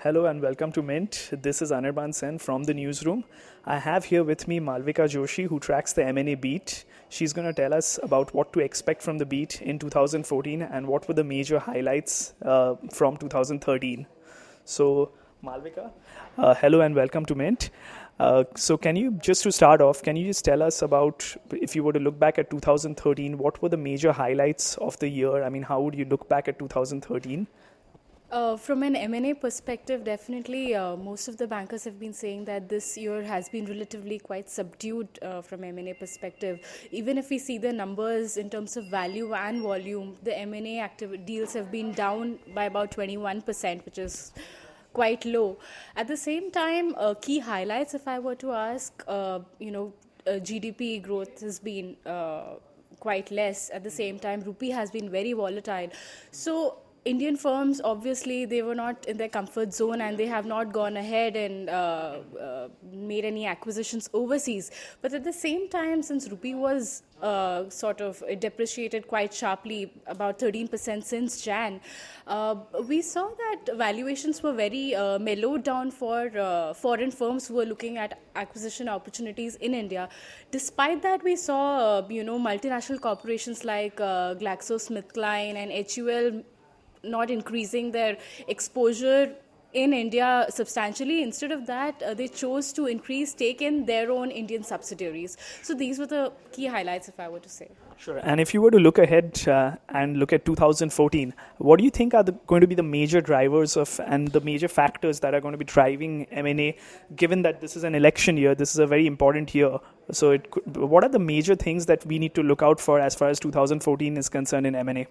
Hello and welcome to Mint. This is Anirban Sen from the Newsroom. I have here with me Malvika Joshi, who tracks the M&A beat. She's going to tell us about what to expect from the beat in 2014 and what were the major highlights from 2013. So, Malvika, hello and welcome to Mint. So, can you just to start off, can you just tell us about if you were to look back at 2013, what were the major highlights of the year? I mean, how would you look back at 2013? From an M&A perspective, definitely most of the bankers have been saying that this year has been relatively quite subdued from M&A perspective. Even if we see the numbers in terms of value and volume, the M&A deals have been down by about 21%, which is quite low. At the same time, key highlights, if I were to ask, GDP growth has been quite less. At the same time, rupee has been very volatile. So Indian firms, obviously, they were not in their comfort zone and they have not gone ahead and made any acquisitions overseas. But at the same time, since rupee was it depreciated quite sharply, about 13% since Jan, we saw that valuations were very mellowed down for foreign firms who were looking at acquisition opportunities in India. Despite that, we saw, multinational corporations like GlaxoSmithKline and HUL not increasing their exposure in India substantially. Instead of that, they chose to increase stake in their own Indian subsidiaries. So these were the key highlights, if I were to say. Sure. And if you were to look ahead and look at 2014, what do you think are going to be the major drivers of and the major factors that are going to be driving M&A, given that this is an election year, this is a very important year. So what are the major things that we need to look out for as far as 2014 is concerned in M&A?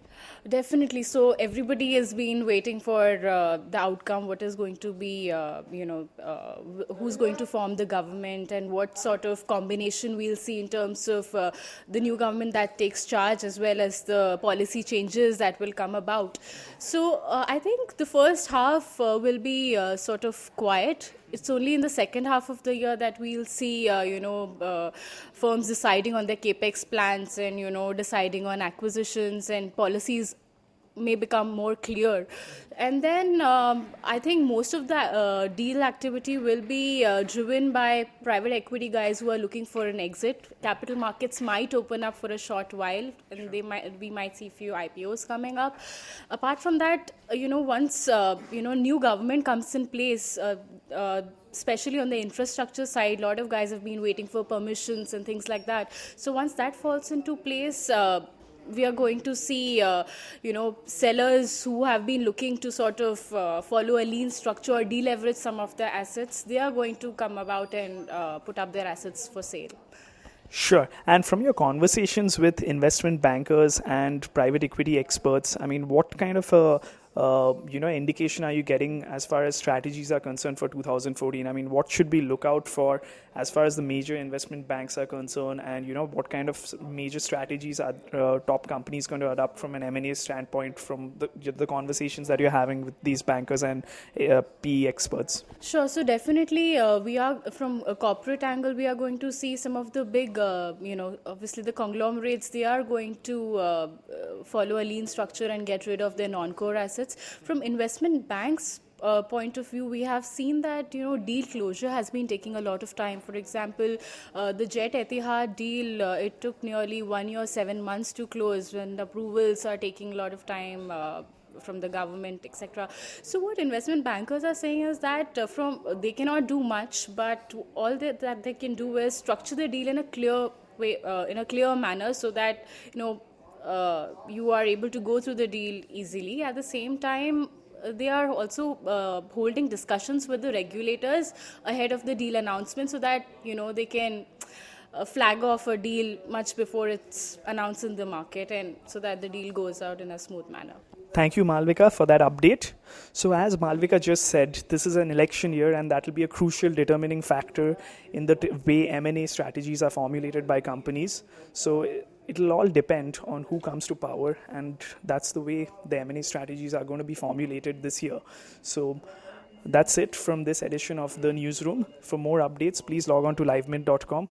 Definitely. So everybody has been waiting for the outcome, what is going to be, who's going to form the government and what sort of combination we'll see in terms of the new government that takes charge, as well as the policy changes that will come about. So I think the first half will be sort of quiet. It's only in the second half of the year that we'll see, firms deciding on their capex plans and, deciding on acquisitions, and policies may become more clear. And then I think most of the deal activity will be driven by private equity guys who are looking for an exit. Capital markets might open up for a short while, and we might see a few IPOs coming up. Apart from that, once new government comes in place, especially on the infrastructure side, a lot of guys have been waiting for permissions and things like that. So once that falls into place, we are going to see, sellers who have been looking to sort of follow a lean structure or deleverage some of their assets. They are going to come about and put up their assets for sale. Sure. And from your conversations with investment bankers and private equity experts, I mean, what kind of a indication are you getting as far as strategies are concerned for 2014? I mean, what should we look out for as far as the major investment banks are concerned, and what kind of major strategies are top companies going to adopt from an M&A standpoint from the conversations that you're having with these bankers and PE experts? Sure. So definitely, we are from a corporate angle. We are going to see some of the big, obviously the conglomerates. They are going to follow a lean structure and get rid of their non-core assets. From investment banks' point of view, we have seen that deal closure has been taking a lot of time. For example, the Jet Etihad deal, it took nearly 1 year, 7 months to close, when the approvals are taking a lot of time from the government, etc. So what investment bankers are saying is that they cannot do much, but all that they can do is structure the deal in a clear way, in a clear manner, so that you are able to go through the deal easily. At the same time, they are also holding discussions with the regulators ahead of the deal announcement, so that they can flag off a deal much before it's announced in the market, and so that the deal goes out in a smooth manner. Thank you, Malvika, for that update. So as Malvika just said, this is an election year, and that will be a crucial determining factor in the way M&A strategies are formulated by companies. So it'll all depend on who comes to power, and that's the way the M&A strategies are going to be formulated this year. So that's it from this edition of the Newsroom. For more updates, please log on to livemint.com.